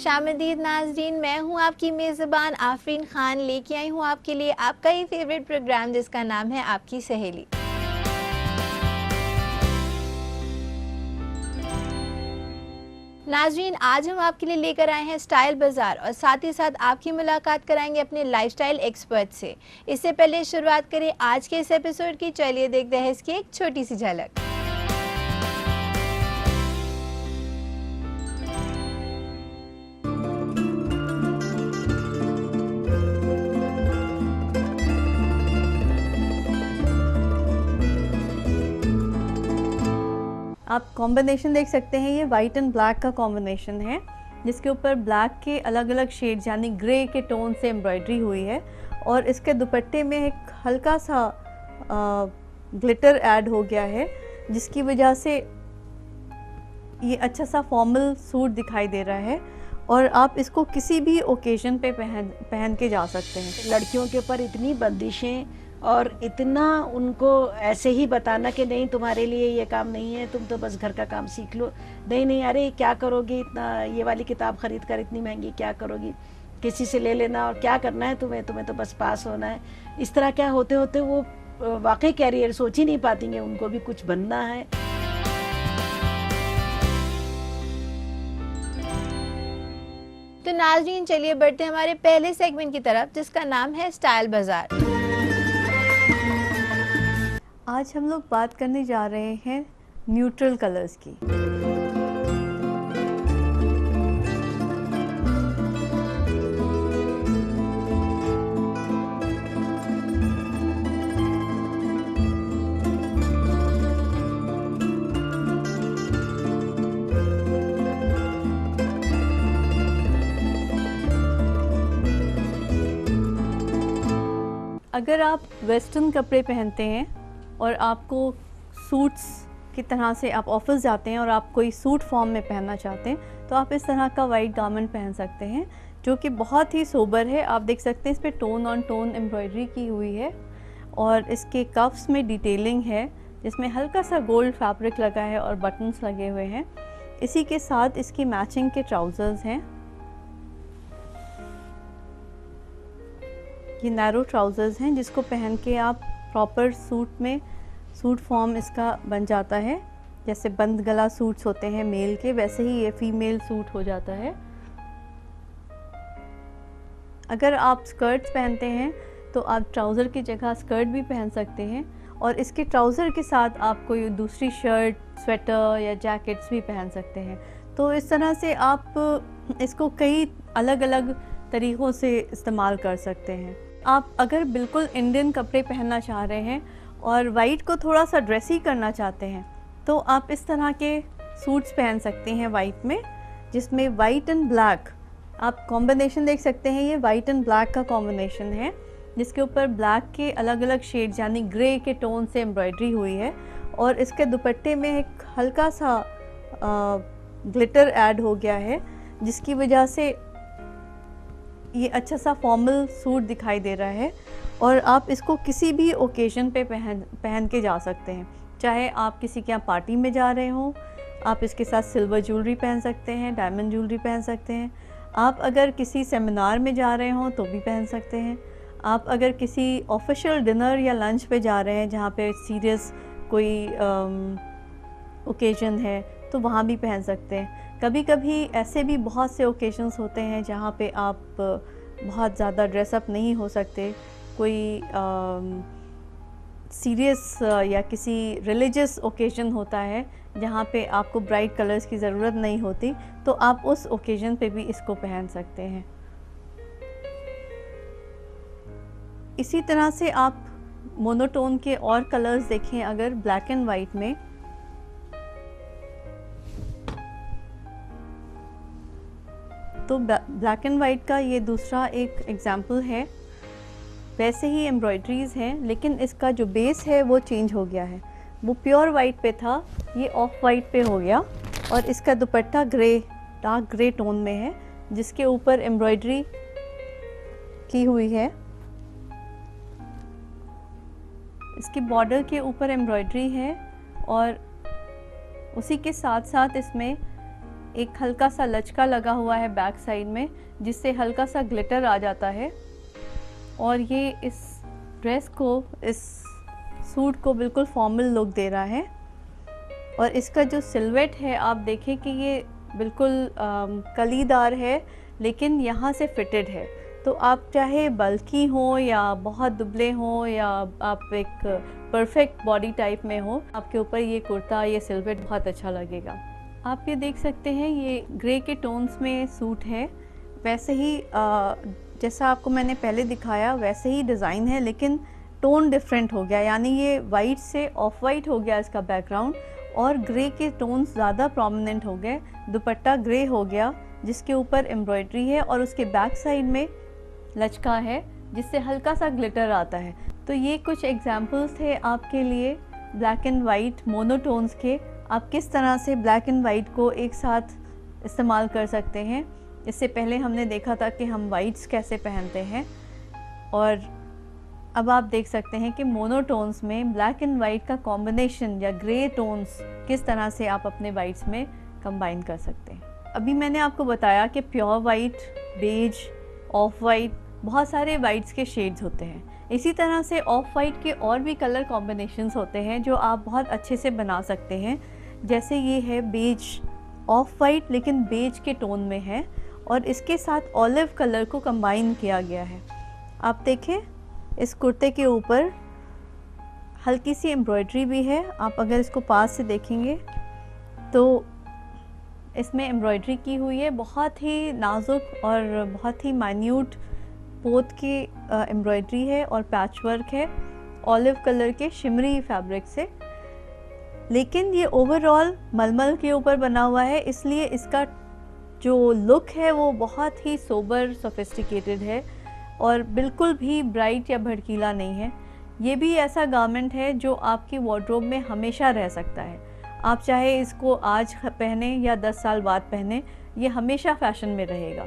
खुशामदीद नाज़रीन, मैं हूँ आपकी मेज़बान आफरीन ख़ान। लेके आई हूँ आपके लिए आपका ही फेवरेट प्रोग्राम जिसका नाम है आपकी सहेली। नाज़रीन, आज हम आपके लिए लेकर आए हैं स्टाइल बाज़ार और साथ ही साथ आपकी मुलाकात कराएंगे अपने लाइफस्टाइल एक्सपर्ट से। इससे पहले शुरुआत करें आज के इस एपिसोड की। चलिए देखते हैं इसकी एक छोटी सी झलक। आप कॉम्बिनेशन देख सकते हैं, ये वाइट एंड ब्लैक का कॉम्बिनेशन है जिसके ऊपर ब्लैक के अलग अलग शेड्स यानी ग्रे के टोन से एम्ब्रॉयडरी हुई है और इसके दुपट्टे में एक हल्का सा ग्लिटर ऐड हो गया है जिसकी वजह से ये अच्छा सा फॉर्मल सूट दिखाई दे रहा है और आप इसको किसी भी ओकेजन पे पहन के जा सकते हैं। लड़कियों के ऊपर इतनी बंदिशें और इतना उनको ऐसे ही बताना कि नहीं तुम्हारे लिए ये काम नहीं है, तुम तो बस घर का काम सीख लो। नहीं नहीं, अरे क्या करोगी, इतना ये वाली किताब खरीद कर इतनी महंगी क्या करोगी, किसी से ले लेना, और क्या करना है तुम्हें तो बस पास होना है। इस तरह क्या होते होते वो वाकई कैरियर सोच ही नहीं पाती हैं, उनको भी कुछ बनना है। तो नाज़रीन, चलिए बढ़ते हैं हमारे पहले सेगमेंट की तरफ जिसका नाम है स्टाइल बाज़ार। आज हम लोग बात करने जा रहे हैं न्यूट्रल कलर्स की। अगर आप वेस्टर्न कपड़े पहनते हैं और आपको सूट्स की तरह से आप ऑफिस जाते हैं और आप कोई सूट फॉर्म में पहनना चाहते हैं तो आप इस तरह का वाइट गारमेंट पहन सकते हैं जो कि बहुत ही सोबर है। आप देख सकते हैं इस पर टोन ऑन टोन एम्ब्रॉयडरी की हुई है और इसके कफ्स में डिटेलिंग है जिसमें हल्का सा गोल्ड फैब्रिक लगा है और बटन्स लगे हुए हैं। इसी के साथ इसकी मैचिंग के ट्राउज़र्स हैं। ये नैरो ट्राउज़र्स हैं जिसको पहन के आप प्रॉपर सूट में सूट फॉर्म इसका बन जाता है। जैसे बंद गला सूट्स होते हैं मेल के, वैसे ही ये फीमेल सूट हो जाता है। अगर आप स्कर्ट्स पहनते हैं तो आप ट्राउज़र की जगह स्कर्ट भी पहन सकते हैं और इसके ट्राउज़र के साथ आप कोई दूसरी शर्ट, स्वेटर या जैकेट्स भी पहन सकते हैं। तो इस तरह से आप इसको कई अलग अलग तरीक़ों से इस्तेमाल कर सकते हैं। आप अगर बिल्कुल इंडियन कपड़े पहनना चाह रहे हैं और वाइट को थोड़ा सा ड्रेसी करना चाहते हैं तो आप इस तरह के सूट्स पहन सकते हैं वाइट में, जिसमें वाइट एंड ब्लैक आप कॉम्बिनेशन देख सकते हैं। ये वाइट एंड ब्लैक का कॉम्बिनेशन है जिसके ऊपर ब्लैक के अलग अलग शेड्स यानी ग्रे के टोन से एम्ब्रॉयडरी हुई है और इसके दुपट्टे में एक हल्का सा ग्लिटर ऐड हो गया है जिसकी वजह से ये अच्छा सा फॉर्मल सूट दिखाई दे रहा है और आप इसको किसी भी ओकेजन पे पहन के जा सकते हैं। चाहे आप किसी के यहाँ पार्टी में जा रहे हों, आप इसके साथ सिल्वर ज्वेलरी पहन सकते हैं, डायमंड ज्वेलरी पहन सकते हैं। आप अगर किसी सेमिनार में जा रहे हों तो भी पहन सकते हैं। आप अगर किसी ऑफिशियल डिनर या लंच पे जा रहे हैं जहाँ पे सीरियस कोई ओकेजन है तो वहाँ भी पहन सकते हैं। कभी कभी ऐसे भी बहुत से ओकेजन्स होते हैं जहाँ पे आप बहुत ज़्यादा ड्रेसअप नहीं हो सकते, कोई सीरियस या किसी रिलीजियस ओकेजन होता है जहाँ पे आपको ब्राइट कलर्स की ज़रूरत नहीं होती, तो आप उस ओकेजन पे भी इसको पहन सकते हैं। इसी तरह से आप मोनोटोन के और कलर्स देखें अगर ब्लैक एंड वाइट में, तो ब्लैक एंड वाइट का ये दूसरा एक एग्जाम्पल है। वैसे ही एम्ब्रॉयडरीज़ हैं लेकिन इसका जो बेस है वो चेंज हो गया है। वो प्योर वाइट पे था, ये ऑफ वाइट पे हो गया और इसका दुपट्टा ग्रे, डार्क ग्रे टोन में है जिसके ऊपर एम्ब्रॉयडरी की हुई है। इसकी बॉर्डर के ऊपर एम्ब्रॉयडरी है और उसी के साथ साथ इसमें एक हल्का सा लचका लगा हुआ है बैक साइड में, जिससे हल्का सा ग्लिटर आ जाता है और ये इस ड्रेस को, इस सूट को बिल्कुल फॉर्मल लुक दे रहा है। और इसका जो सिलवेट है आप देखें कि ये बिल्कुल कलीदार है, लेकिन यहाँ से फिटेड है। तो आप चाहे बल्की हो या बहुत दुबले हो या आप एक परफेक्ट बॉडी टाइप में हो, आपके ऊपर ये कुर्ता, ये सिलवेट बहुत अच्छा लगेगा। आप ये देख सकते हैं ये ग्रे के टोन्स में सूट है। वैसे ही जैसा आपको मैंने पहले दिखाया वैसे ही डिज़ाइन है, लेकिन टोन डिफरेंट हो गया, यानी ये वाइट से ऑफ वाइट हो गया इसका बैकग्राउंड और ग्रे के टोन्स ज़्यादा प्रोमिनेंट हो गए। दुपट्टा ग्रे हो गया जिसके ऊपर एम्ब्रॉयडरी है और उसके बैक साइड में लचका है जिससे हल्का सा ग्लिटर आता है। तो ये कुछ एग्जाम्पल्स थे आपके लिए ब्लैक एंड वाइट मोनोटोन्स के। आप किस तरह से ब्लैक एंड वाइट को एक साथ इस्तेमाल कर सकते हैं। इससे पहले हमने देखा था कि हम वाइट्स कैसे पहनते हैं, और अब आप देख सकते हैं कि मोनोटोन्स में ब्लैक एंड वाइट का कॉम्बिनेशन या ग्रे टोन्स किस तरह से आप अपने वाइट्स में कंबाइन कर सकते हैं। अभी मैंने आपको बताया कि pure white, beige, off white, बहुत सारे वाइट्स के शेड्स होते हैं। इसी तरह से ऑफ वाइट के और भी कलर कॉम्बिनेशंस होते हैं जो आप बहुत अच्छे से बना सकते हैं। जैसे ये है बेज, ऑफ वाइट लेकिन बेज के टोन में है और इसके साथ ऑलिव कलर को कंबाइन किया गया है। आप देखें इस कुर्ते के ऊपर हल्की सी एम्ब्रॉयडरी भी है। आप अगर इसको पास से देखेंगे तो इसमें एम्ब्रॉयडरी की हुई है, बहुत ही नाजुक और बहुत ही माइन्यूट पोत की एम्ब्रॉयडरी है और पैच वर्क है ऑलिव कलर के शिमरी फैब्रिक से। लेकिन ये ओवरऑल मलमल के ऊपर बना हुआ है, इसलिए इसका जो लुक है वो बहुत ही सोबर, सोफिस्टिकेटेड है और बिल्कुल भी ब्राइट या भड़कीला नहीं है। ये भी ऐसा गारमेंट है जो आपकी वार्डरोब में हमेशा रह सकता है। आप चाहे इसको आज पहने या 10 साल बाद पहने, ये हमेशा फैशन में रहेगा।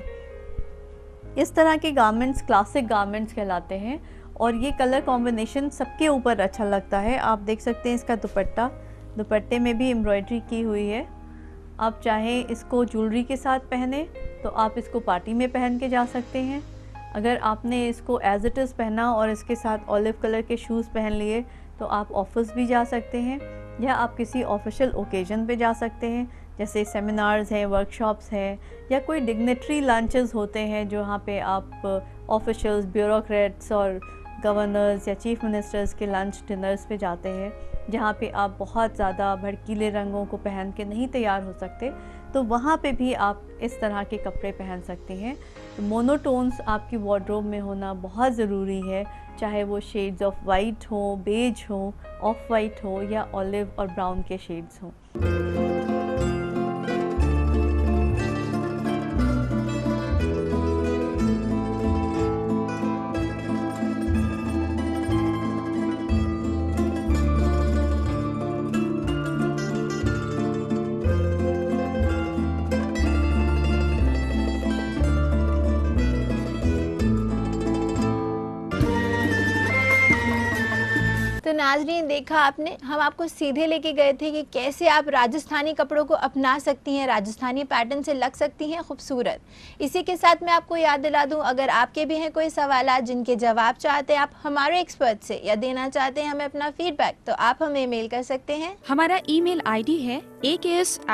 इस तरह के गारमेंट्स क्लासिक गारमेंट्स कहलाते हैं और ये कलर कॉम्बिनेशन सबके ऊपर अच्छा लगता है। आप देख सकते हैं इसका दुपट्टा, दुपट्टे में भी एम्ब्रॉयडरी की हुई है। आप चाहे इसको ज्वेलरी के साथ पहने तो आप इसको पार्टी में पहन के जा सकते हैं। अगर आपने इसको एज इट इज़ पहना और इसके साथ ऑलिव कलर के शूज़ पहन लिए तो आप ऑफिस भी जा सकते हैं या आप किसी ऑफिशियल ओकेजन पे जा सकते हैं, जैसे सेमिनार्स हैं, वर्कशॉप्स हैं या कोई डिग्नेटरी लंचेस होते हैं जहाँ पे आप ऑफिशियल्स, ब्यूरोक्रेट्स और गवर्नर्स या चीफ मिनिस्टर्स के लंच डिनर्स पे जाते हैं, जहाँ पे आप बहुत ज़्यादा भड़कीले रंगों को पहन के नहीं तैयार हो सकते, तो वहाँ पे भी आप इस तरह के कपड़े पहन सकते हैं। तो मोनोटोन्स आपकी वार्डरोब में होना बहुत ज़रूरी है, चाहे वो शेड्स ऑफ वाइट हो, बेज हो, ऑफ वाइट हो या ऑलिव और ब्राउन के शेड्स हों। तो नाजरीन, देखा आपने, हम आपको सीधे लेके गए थे कि कैसे आप राजस्थानी कपड़ों को अपना सकती हैं, राजस्थानी पैटर्न से लग सकती हैं खूबसूरत। इसी के साथ मैं आपको याद दिला दूं, अगर आपके भी हैं कोई सवाल जिनके जवाब चाहते हैं आप हमारे एक्सपर्ट से या देना चाहते हैं हमें अपना फीडबैक, तो आप हमें मेल कर सकते हैं। हमारा ईमेल आईडी है aks@etv.co.in।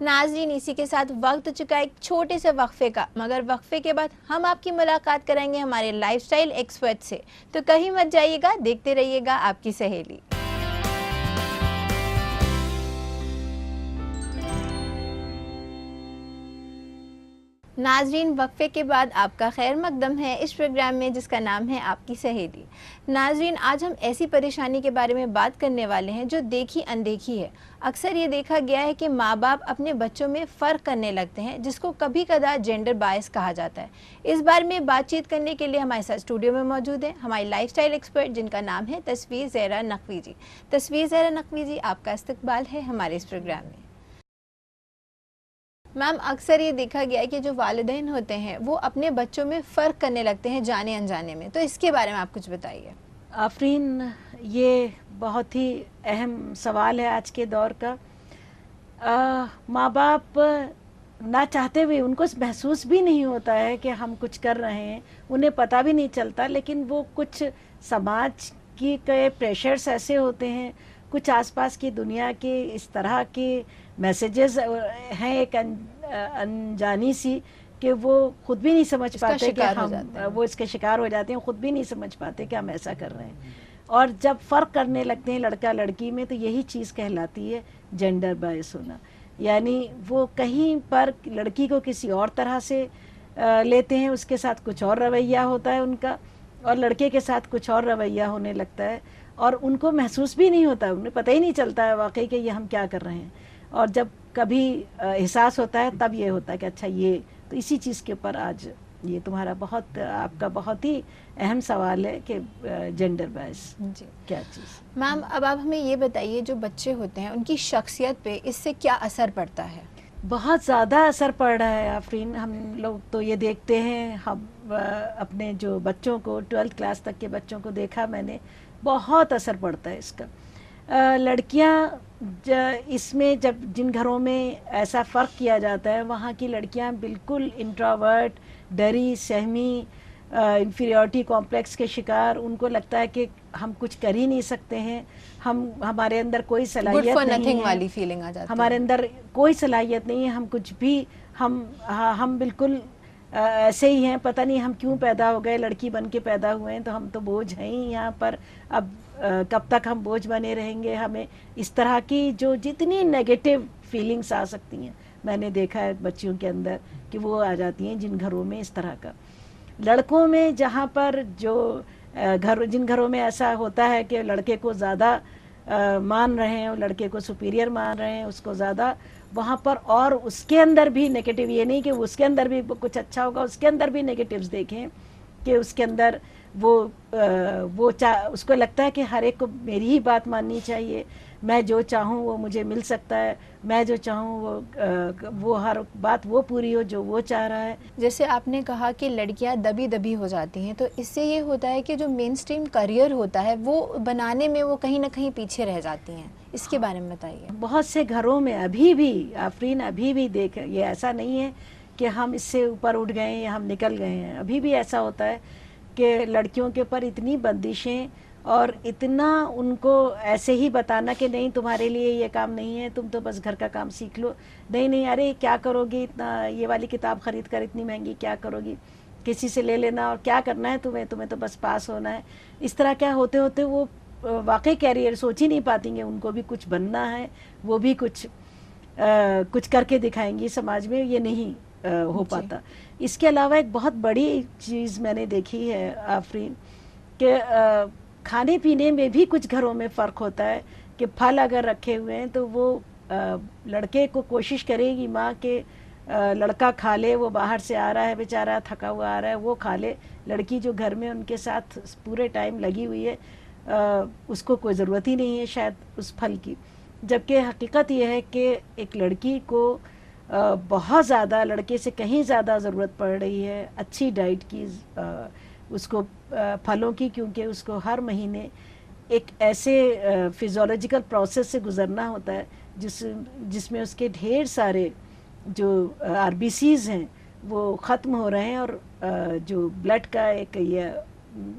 नाजरीन, इसी के साथ वक्त चुका एक छोटे से वक्फे का, मगर वक्फे के बाद हम आपकी मुलाकात कराएंगे हमारे लाइफस्टाइल एक्सपर्ट से। तो कहीं मत जाइएगा, देखते रहिएगा आपकी सहेली। नाजरीन, वक्फे के बाद आपका खैर मकदम है इस प्रोग्राम में जिसका नाम है आपकी सहेली। नाजरीन, आज हम ऐसी परेशानी के बारे में बात करने वाले हैं जो देखी अनदेखी है। अक्सर ये देखा गया है कि माँ बाप अपने बच्चों में फ़र्क करने लगते हैं, जिसको कभी कदा जेंडर बायस कहा जाता है। इस बारे में बातचीत करने के लिए हमारे साथ स्टूडियो में मौजूद है हमारी लाइफस्टाइल एक्सपर्ट जिनका नाम है तस्वीर ज़हरा नकवी जी। तस्वीर ज़हरा नकवी जी, आपका इस्तकबाल है हमारे इस प्रोग्राम में। मैम, अक्सर ये देखा गया है कि जो वालिदैन होते हैं वो अपने बच्चों में फ़र्क करने लगते हैं जाने अनजाने में, तो इसके बारे में आप कुछ बताइए। आफरीन, ये बहुत ही अहम सवाल है आज के दौर का। माँ बाप ना चाहते हुए उनको महसूस भी नहीं होता है कि हम कुछ कर रहे हैं, उन्हें पता भी नहीं चलता, लेकिन वो कुछ समाज की के प्रेशर्स ऐसे होते हैं, कुछ आसपास की दुनिया के इस तरह के मैसेजेस हैं एक अनजानी सी, कि वो खुद भी नहीं समझ पाते कि वो इसके शिकार हो जाते हैं, खुद भी नहीं समझ पाते कि हम ऐसा कर रहे हैं। और जब फ़र्क करने लगते हैं लड़का लड़की में, तो यही चीज़ कहलाती है जेंडर बायस होना। यानी वो कहीं पर लड़की को किसी और तरह से लेते हैं, उसके साथ कुछ और रवैया होता है उनका, और लड़के के साथ कुछ और रवैया होने लगता है, और उनको महसूस भी नहीं होता, उन्हें पता ही नहीं चलता है वाकई कि ये हम क्या कर रहे हैं। और जब कभी एहसास होता है तब ये होता है कि अच्छा ये, तो इसी चीज़ के ऊपर आज ये तुम्हारा आपका बहुत ही अहम सवाल है कि जेंडर बायस जी क्या चीज़। मैम, अब आप हमें ये बताइए, जो बच्चे होते हैं उनकी शख्सियत पे इससे क्या असर पड़ता है? बहुत ज़्यादा असर पड़ रहा है आफरीन। हम लोग तो ये देखते हैं, हम अपने जो बच्चों को 12th क्लास तक के बच्चों को देखा मैंने, बहुत असर पड़ता है इसका। लड़कियां इसमें जब जिन घरों में ऐसा फ़र्क किया जाता है, वहाँ की लड़कियां बिल्कुल इंट्रोवर्ट, डरी सहमी, इंफीरियरिटी कॉम्प्लेक्स के शिकार, उनको लगता है कि हम कुछ कर ही नहीं सकते हैं, हमारे अंदर कोई सलाहियत नहीं है, वाली फीलिंग आ जाती है, हमारे अंदर कोई सलाहियत नहीं है, हम कुछ भी हम बिल्कुल ऐसे ही हैं, पता नहीं हम क्यों पैदा हो गए, लड़की बन के पैदा हुए हैं, तो हम तो बोझ हैं ही यहाँ पर, अब कब तक हम बोझ बने रहेंगे। हमें इस तरह की जो जितनी नेगेटिव फीलिंग्स आ सकती हैं, मैंने देखा है बच्चियों के अंदर कि वो आ जाती हैं जिन घरों में इस तरह का। लड़कों में जहाँ पर जो जिन घरों में ऐसा होता है कि लड़के को ज़्यादा मान रहे हैं, लड़के को सुपीरियर मान रहे हैं, उसको ज़्यादा, वहाँ पर और उसके अंदर भी नेगेटिव, ये नहीं कि उसके अंदर भी कुछ अच्छा होगा, उसके अंदर भी नेगेटिव्स देखें कि उसके अंदर उसको लगता है कि हर एक को मेरी ही बात माननी चाहिए, मैं जो चाहूँ वो मुझे मिल सकता है, मैं जो चाहूँ वो हर बात वो पूरी हो जो वो चाह रहा है। जैसे आपने कहा कि लड़कियां दबी दबी हो जाती हैं, तो इससे ये होता है कि जो मेन स्ट्रीम करियर होता है वो बनाने में वो कहीं ना कहीं पीछे रह जाती हैं, इसके बारे में बताइए। बहुत से घरों में अभी भी आफरीन, अभी भी देख, ये ऐसा नहीं है कि हम इससे ऊपर उठ गए या हम निकल गए हैं, अभी भी ऐसा होता है कि लड़कियों के ऊपर इतनी बंदिशें और इतना उनको ऐसे ही बताना कि नहीं तुम्हारे लिए ये काम नहीं है, तुम तो बस घर का काम सीख लो, नहीं नहीं अरे क्या करोगी, इतना ये वाली किताब खरीद कर इतनी महंगी क्या करोगी, किसी से ले लेना, और क्या करना है तुम्हें तो बस पास होना है। इस तरह क्या होते होते वो वाकई कैरियर सोच ही नहीं पाती, उनको भी कुछ बनना है, वो भी कुछ करके दिखाएंगी समाज में, ये नहीं हो पाता। इसके अलावा एक बहुत बड़ी चीज़ मैंने देखी है आफरीन, कि खाने पीने में भी कुछ घरों में फ़र्क होता है कि फल अगर रखे हुए हैं तो वो लड़के को कोशिश करेगी माँ के लड़का खा ले, वो बाहर से आ रहा है बेचारा थका हुआ आ रहा है, वो खा ले। लड़की जो घर में उनके साथ पूरे टाइम लगी हुई है, उसको कोई ज़रूरत ही नहीं है शायद उस फल की। जबकि हकीकत यह है कि एक लड़की को बहुत ज़्यादा, लड़के से कहीं ज़्यादा ज़रूरत पड़ रही है अच्छी डाइट की, उसको फलों की, क्योंकि उसको हर महीने एक ऐसे फिज़ोलॉजिकल प्रोसेस से गुज़रना होता है जिसमें उसके ढेर सारे जो RBCs हैं वो ख़त्म हो रहे हैं, और जो ब्लड का एक ये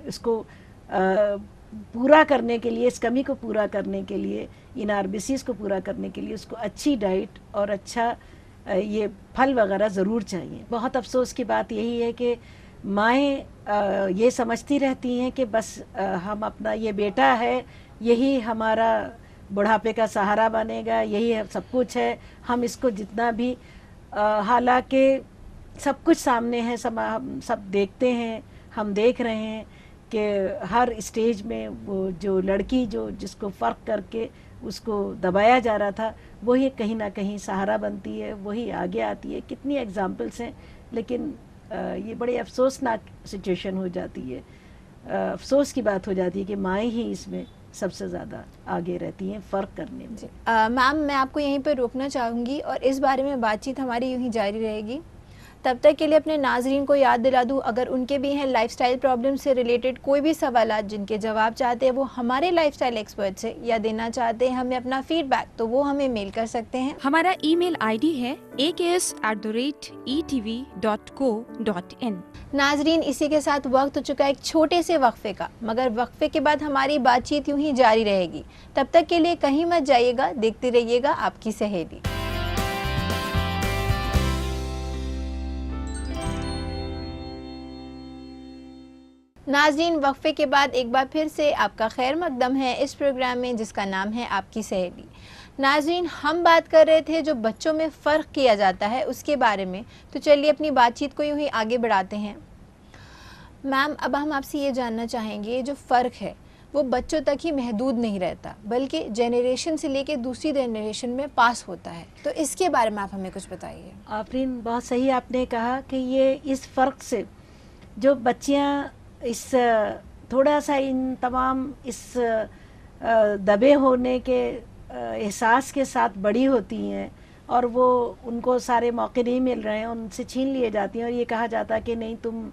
इसको पूरा करने के लिए, इस कमी को पूरा करने के लिए, इन RBCs को पूरा करने के लिए उसको अच्छी डाइट और अच्छा ये फल वगैरह ज़रूर चाहिए। बहुत अफसोस की बात यही है कि माएँ ये समझती रहती हैं कि बस हम अपना ये बेटा है, यही हमारा बुढ़ापे का सहारा बनेगा, यही सब कुछ है, हम इसको जितना भी, हालांकि सब कुछ सामने है, हम सब देखते हैं, हम देख रहे हैं कि हर स्टेज में वो जो लड़की जिसको फ़र्क करके उसको दबाया जा रहा था, वही कहीं ना कहीं सहारा बनती है, वही आगे आती है। कितनी एग्जाम्पल्स हैं, लेकिन ये बड़ी अफसोसनाक सिचुएशन हो जाती है, अफसोस की बात हो जाती है कि माएँ ही इसमें सबसे ज़्यादा आगे रहती हैं फ़र्क करने में। मैम, मैं आपको यहीं पर रोकना चाहूँगी और इस बारे में बातचीत हमारी यूँ ही जारी रहेगी। तब तक के लिए अपने नाजरीन को याद दिला दूँ, अगर उनके भी हैं लाइफस्टाइल प्रॉब्लम से रिलेटेड कोई भी सवालात जिनके जवाब चाहते हैं वो हमारे लाइफस्टाइल एक्सपर्ट से, या देना चाहते हैं हमें अपना फीडबैक, तो वो हमें मेल कर सकते हैं। हमारा ईमेल आईडी है aks@etv.co.in। नाजरीन, इसी के साथ वक्त हो चुका है एक छोटे से वक्फे का, मगर वक्फे के बाद हमारी बातचीत यूं ही जारी रहेगी। तब तक के लिए कहीं मत जाइएगा, देखते रहिएगा आपकी सहेली। नाजरीन, वक्फे के बाद एक बार फिर से आपका खैर मकदम है इस प्रोग्राम में जिसका नाम है आपकी सहेली। नाजरीन, हम बात कर रहे थे जो बच्चों में फ़र्क किया जाता है उसके बारे में, तो चलिए अपनी बातचीत को यूं ही आगे बढ़ाते हैं। मैम, अब हम आपसे ये जानना चाहेंगे, जो फ़र्क है वो बच्चों तक ही महदूद नहीं रहता बल्कि जनरेशन से लेके दूसरी जनरेशन में पास होता है, तो इसके बारे में आप हमें कुछ बताइए। आफरीन, बहुत सही आपने कहा कि ये इस फ़र्क से जो बच्चियाँ इस थोड़ा सा इन तमाम इस दबे होने के एहसास के साथ बड़ी होती हैं और वो उनको सारे मौके नहीं मिल रहे हैं, उनसे छीन लिए जाती हैं और ये कहा जाता है कि नहीं तुम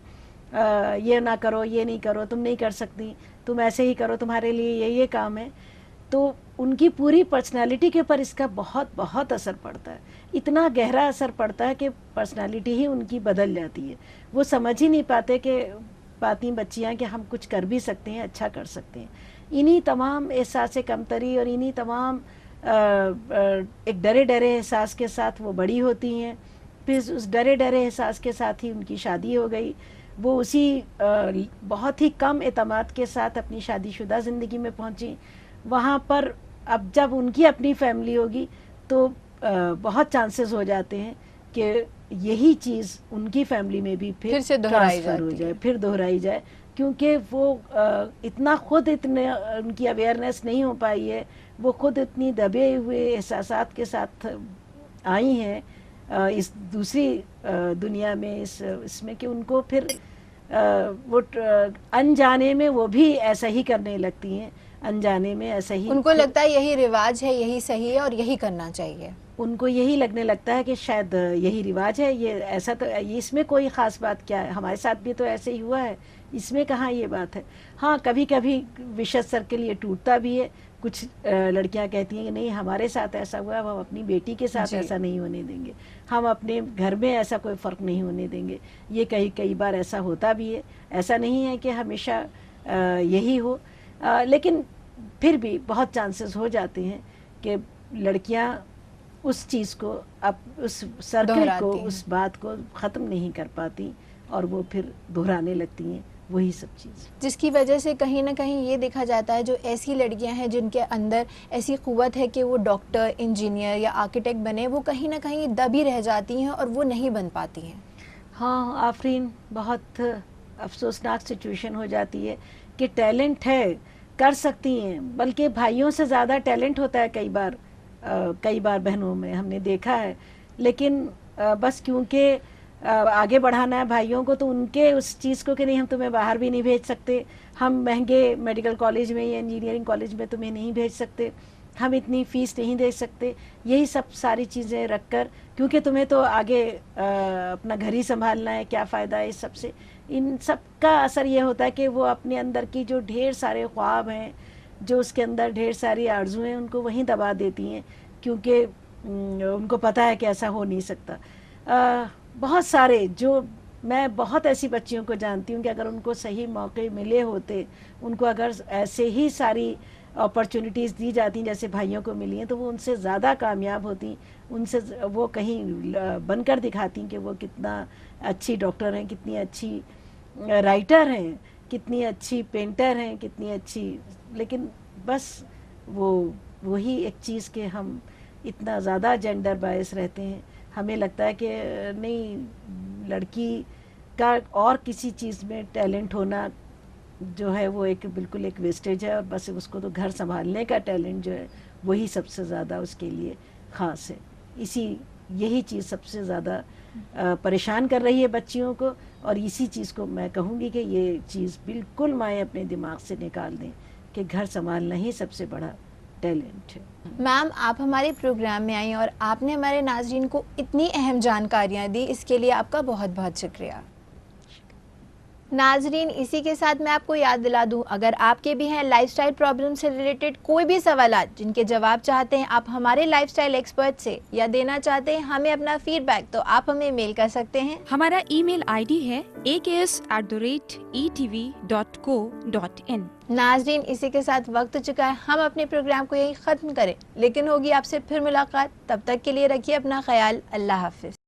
ये ना करो, ये नहीं करो, तुम नहीं कर सकती, तुम ऐसे ही करो, तुम्हारे लिए ये काम है। तो उनकी पूरी पर्सनालिटी के ऊपर इसका बहुत बहुत असर पड़ता है, इतना गहरा असर पड़ता है कि पर्सनालिटी ही उनकी बदल जाती है। वो समझ ही नहीं पाती बच्चियाँ कि हम कुछ कर भी सकते हैं, अच्छा कर सकते हैं। इन्हीं तमाम एहसास कमतरी और इन्हीं तमाम एक डरे डरे एहसास के साथ वो बड़ी होती हैं। फिर उस डरे डरे एहसास के साथ ही उनकी शादी हो गई। वो उसी बहुत ही कम एतमाद के साथ अपनी शादीशुदा ज़िंदगी में पहुंची। वहाँ पर अब जब उनकी अपनी फैमिली होगी तो बहुत चांसेस हो जाते हैं कि यही चीज़ उनकी फैमिली में भी फिर से दोहराई हो जाए, फिर दोहराई जाए, क्योंकि वो इतना खुद इतने उनकी अवेयरनेस नहीं हो पाई है, वो खुद इतनी दबे हुए एहसासात के साथ आई हैं इस दूसरी दुनिया में, इसमें कि उनको फिर वो अनजाने में वो भी ऐसा ही करने लगती हैं, अनजाने में ऐसा ही उनको लगता है यही रिवाज है, यही सही है और यही करना चाहिए। उनको यही लगने लगता है कि शायद यही रिवाज है, ये ऐसा, तो इसमें कोई ख़ास बात क्या है, हमारे साथ भी तो ऐसे ही हुआ है, इसमें कहाँ ये बात है। हाँ, कभी कभी विशेष सर्कल ये टूटता भी है। कुछ लड़कियां कहती हैं कि नहीं हमारे साथ ऐसा हुआ, हम अपनी बेटी के साथ ऐसा नहीं होने देंगे, हम अपने घर में ऐसा कोई फ़र्क नहीं होने देंगे। ये कई बार ऐसा होता भी है, ऐसा नहीं है कि हमेशा यही हो, लेकिन फिर भी बहुत चांसेस हो जाते हैं कि लड़कियां उस चीज़ को, अब उस सर्कल को, उस बात को ख़त्म नहीं कर पाती और वो फिर दोहराने लगती हैं वही सब चीज़, जिसकी वजह से कहीं ना कहीं ये देखा जाता है जो ऐसी लड़कियां हैं जिनके अंदर ऐसी क़ुव्वत है कि वो डॉक्टर, इंजीनियर या आर्किटेक्ट बने, वो कहीं ना कहीं दबी रह जाती हैं और वो नहीं बन पाती हैं। हाँ आफरीन, बहुत अफसोसनाक सिचुएशन हो जाती है कि टैलेंट है, कर सकती हैं, बल्कि भाइयों से ज़्यादा टैलेंट होता है कई बार बहनों में हमने देखा है, लेकिन बस क्योंकि आगे बढ़ाना है भाइयों को, तो उनके उस चीज़ को कि नहीं हम तुम्हें बाहर भी नहीं भेज सकते, हम महंगे मेडिकल कॉलेज में या इंजीनियरिंग कॉलेज में तुम्हें नहीं भेज सकते, हम इतनी फ़ीस नहीं दे सकते, यही सब सारी चीज़ें रखकर, क्योंकि तुम्हें तो आगे अपना घर ही संभालना है, क्या फ़ायदा है इस सब से। इन सब का असर ये होता है कि वो अपने अंदर की जो ढेर सारे ख्वाब हैं, जो उसके अंदर ढेर सारी आरज़ू हैं, उनको वहीं दबा देती हैं, क्योंकि उनको पता है कि ऐसा हो नहीं सकता। बहुत सारे, जो मैं बहुत ऐसी बच्चियों को जानती हूँ कि अगर उनको सही मौके मिले होते, उनको अगर ऐसे ही सारी अपॉर्चुनिटीज़ दी जाती जैसे भाइयों को मिली हैं, तो वो उनसे ज़्यादा कामयाब होती, उनसे वो कहीं बनकर दिखाती कि वो कितना अच्छी डॉक्टर हैं, कितनी अच्छी राइटर हैं, कितनी अच्छी पेंटर हैं, कितनी अच्छी, लेकिन बस वही एक चीज़ के हम इतना ज़्यादा जेंडर बायस रहते हैं, हमें लगता है कि नहीं, लड़की का और किसी चीज़ में टैलेंट होना जो है वो बिल्कुल एक वेस्टेज है, और बस उसको तो घर संभालने का टैलेंट जो है वही सबसे ज़्यादा उसके लिए ख़ास है। यही चीज़ सबसे ज़्यादा परेशान कर रही है बच्चियों को, और इसी चीज़ को मैं कहूँगी कि ये चीज़ बिल्कुल माएँ अपने दिमाग से निकाल दें कि घर संभालना ही सबसे बड़ा टैलेंट है। मैम, आप हमारे प्रोग्राम में आई और आपने हमारे नाज़रीन को इतनी अहम जानकारियाँ दी, इसके लिए आपका बहुत बहुत शुक्रिया। नाजरीन, इसी के साथ मैं आपको याद दिला दूं, अगर आपके भी हैं लाइफस्टाइल प्रॉब्लम से रिलेटेड कोई भी सवालात जिनके जवाब चाहते हैं आप हमारे लाइफस्टाइल एक्सपर्ट से, या देना चाहते हैं हमें अपना फीडबैक, तो आप हमें मेल कर सकते हैं। हमारा ईमेल आईडी है aks@etv.co.in। नाजरीन, इसी के साथ वक्त हो चुका है हम अपने प्रोग्राम को यही ख़त्म करें, लेकिन होगी आपसे फिर मुलाकात। तब तक के लिए रखिए अपना ख्याल। अल्लाह हाफिज़।